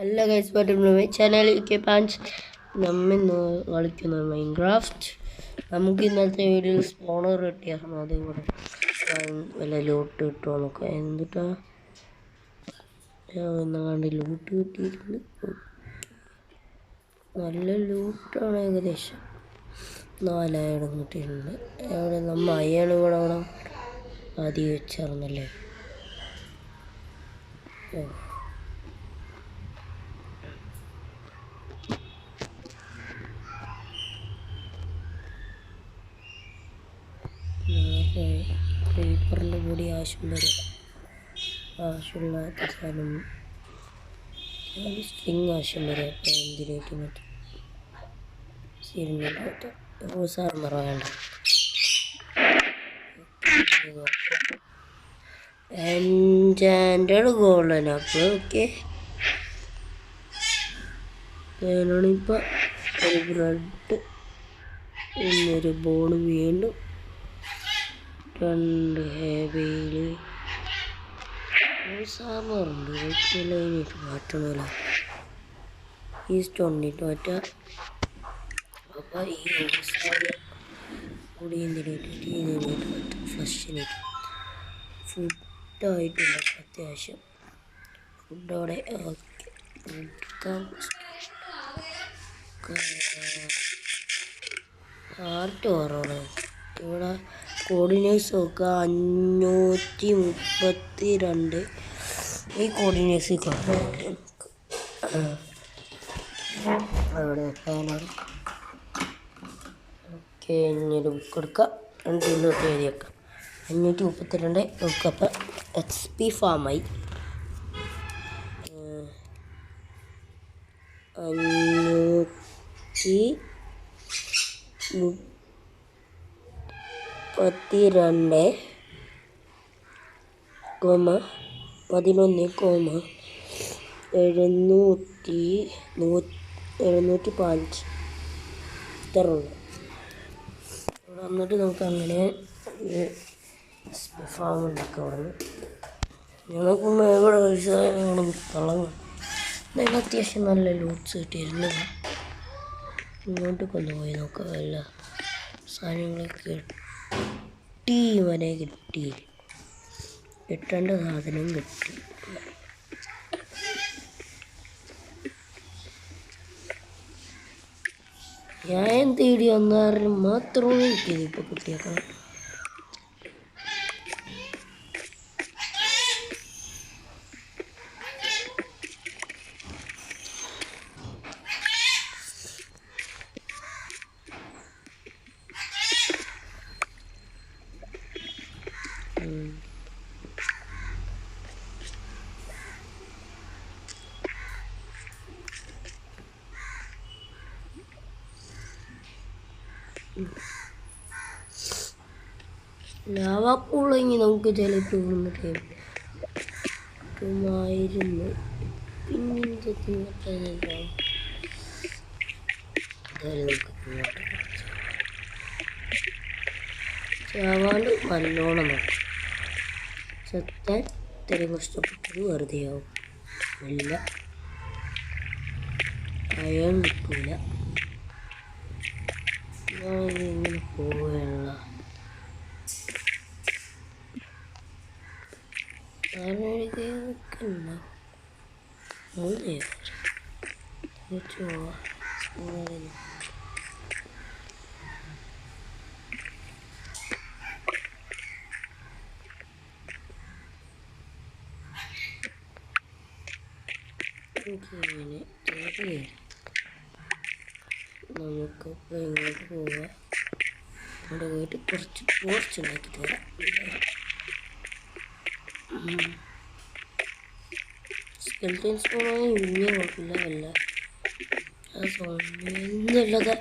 Hello guys, my channel UK5 നമ്മിന്ന് കളിക്കുന്ന Minecraft. നമുക്ക് ഇന്നത്തെ വീഡിയോയിൽ സ്പോണർ കിട്ടിയാൽ അതുകൂടെ വല്ല ലൂട്ട് കിട്ടുമോ നോക്കാം. എന്നിട്ടാ കണ്ട് ലൂട്ട് കിട്ടിയിട്ടുണ്ട്. നല്ല ലൂട്ടാണ്, ഏകദേശം 4000 കിട്ടിയിട്ടുണ്ട്. അവിടെ നമ്മൾ അയ്യാണ് കൂടെ അവിടെ ആദ്യം വെച്ചായിരുന്നല്ലേ. ക്രീപ്പറിൻ്റെ കൂടി ആവശ്യമുള്ള സാധനം സ്ട്രിങ് ആവശ്യം വരും. അപ്പോൾ എന്തിനായിട്ട് മറ്റും സാർമറ വേണ്ട. എൻജാൻഡഡ് ഗോൾഡൻ അപ്പോൾ ഓക്കെ. ഞാനാണിപ്പോൾ ഒരു ബ്രെഡ്, ഒരു ബോൺ, വീണ്ടും 2 ഹെവിയിൽ സാമ്പാറുണ്ട്. ലൈനായിട്ട് മാറ്റണമല്ലോ, ഈ സ്റ്റോണിട്ട് മാറ്റാം. അപ്പോൾ ഈ കൂടി ഇതിനായിട്ട് മാറ്റാം. ഫ്ലഷിനായിട്ട് ഫുഡായിട്ടില്ല, അത്യാവശ്യം ഫുഡോടെ ഹാർട്ട് കുറവാണ്. ഇവിടെ കോർഡിനേറ്റ്സ് നോക്കുക 532. ഈ കോർഡിനേറ്റ്സ് അവിടെ വെക്കാനാണ്. ഓക്കെ, ഇനിയൊരു ബുക്ക് എടുക്കാം. 2 എഴുതി വെക്കാം. 532 നോക്കുക. അപ്പം XP ഫാമായി 5 ഇത്ര ഉള്ളു. വന്നിട്ട് നമുക്ക് അങ്ങനെ ഫാം ഉണ്ടാക്കാം. അവിടെ നിന്ന് ഞങ്ങൾക്ക് ഇവിടെ തിളങ്ങും. അതിന് അത്യാവശ്യം നല്ല ലൂട്ട്സ് കിട്ടിയിരുന്നു. ഇങ്ങോട്ട് കൊണ്ടുപോയി നോക്കാം. എല്ലാ സാധനങ്ങളൊക്കെ കിട്ടി, വരെ കിട്ടി, കിട്ടേണ്ട സാധനം കിട്ടി. ഞാൻ തേടി വന്നാലും മാത്രമേ കിട്ടിയത്. ഇപ്പോൾ കിട്ടിയേക്കാം. ലാവാപ്പൂളെങ്കിൽ നമുക്ക് ചിലപ്പോൾ വന്നിട്ട് കിട്ടുമായിരുന്നു. പിന്നീട് ചാവാണ്ട് നല്ലോണം നോക്കും. സത്താൻ ഇത്രയും കഷ്ടപ്പെട്ടത് വെറുതെയാവും. ഇല്ല, അയൺ കിട്ടൂല. ഇങ്ങനെ പോവുകയുള്ള നമുക്കിപ്പോൾ ഇങ്ങോട്ട് പോവാം. അവിടെ പോയിട്ട് കുറച്ച് പോസ്റ്റ് ഉണ്ടാക്കിയിട്ട് വരാം. സ്കെൽറ്റൻസ് പോകണമെങ്കിൽ ഇനിയും കുഴപ്പമില്ല. അല്ല ആ സോണിൽ എന്നുള്ളത്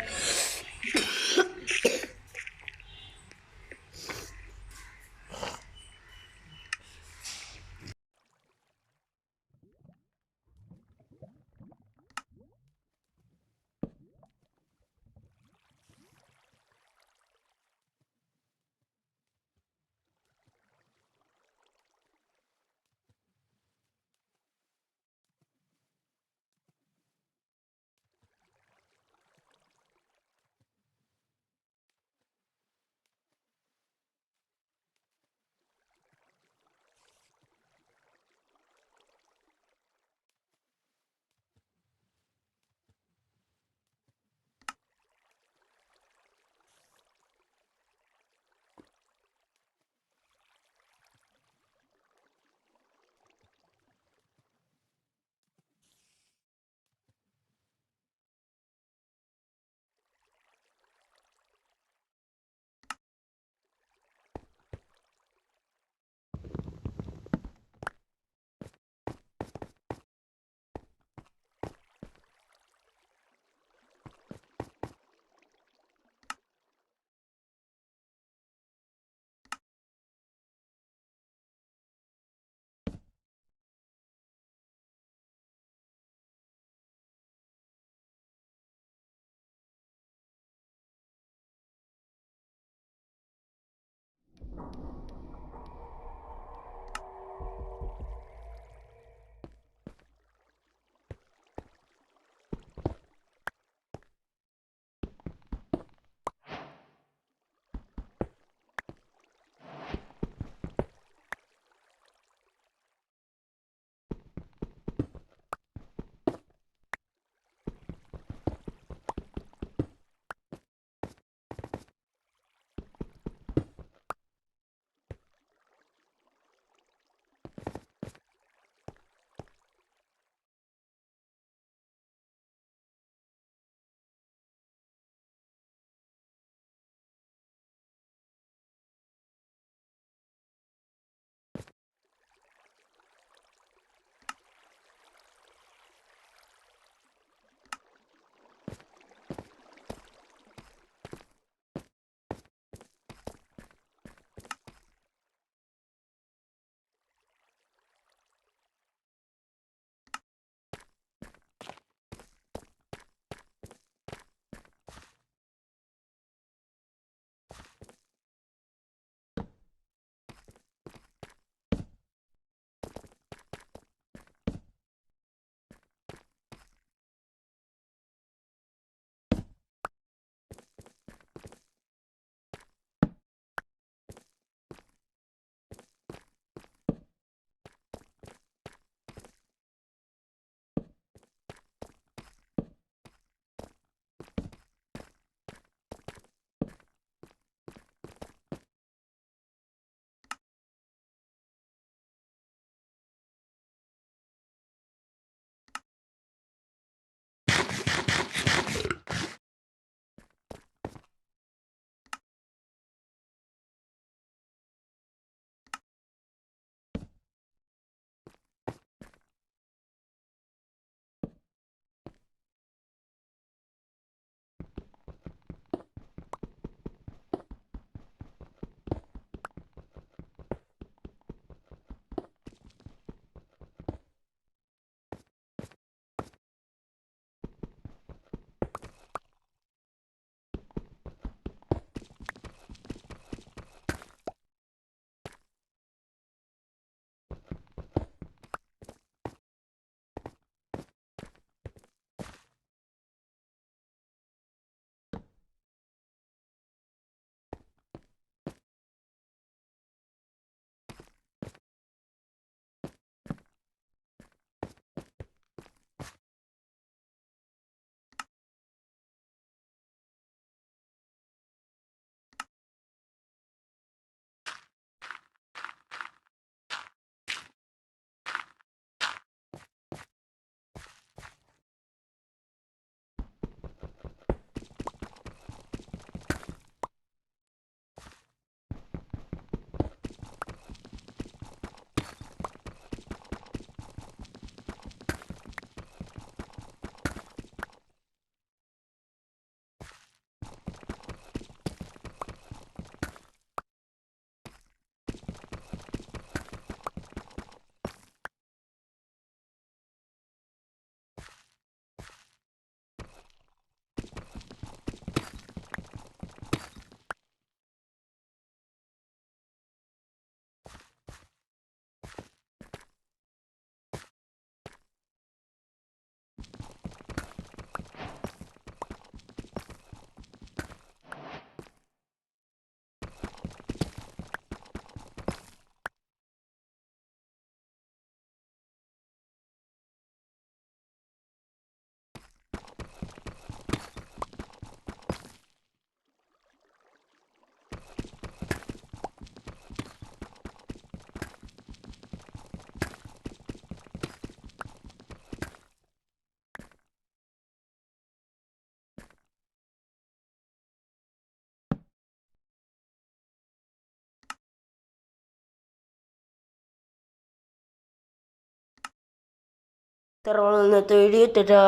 ഇത്ര ഇന്നത്തെ വീഡിയോ.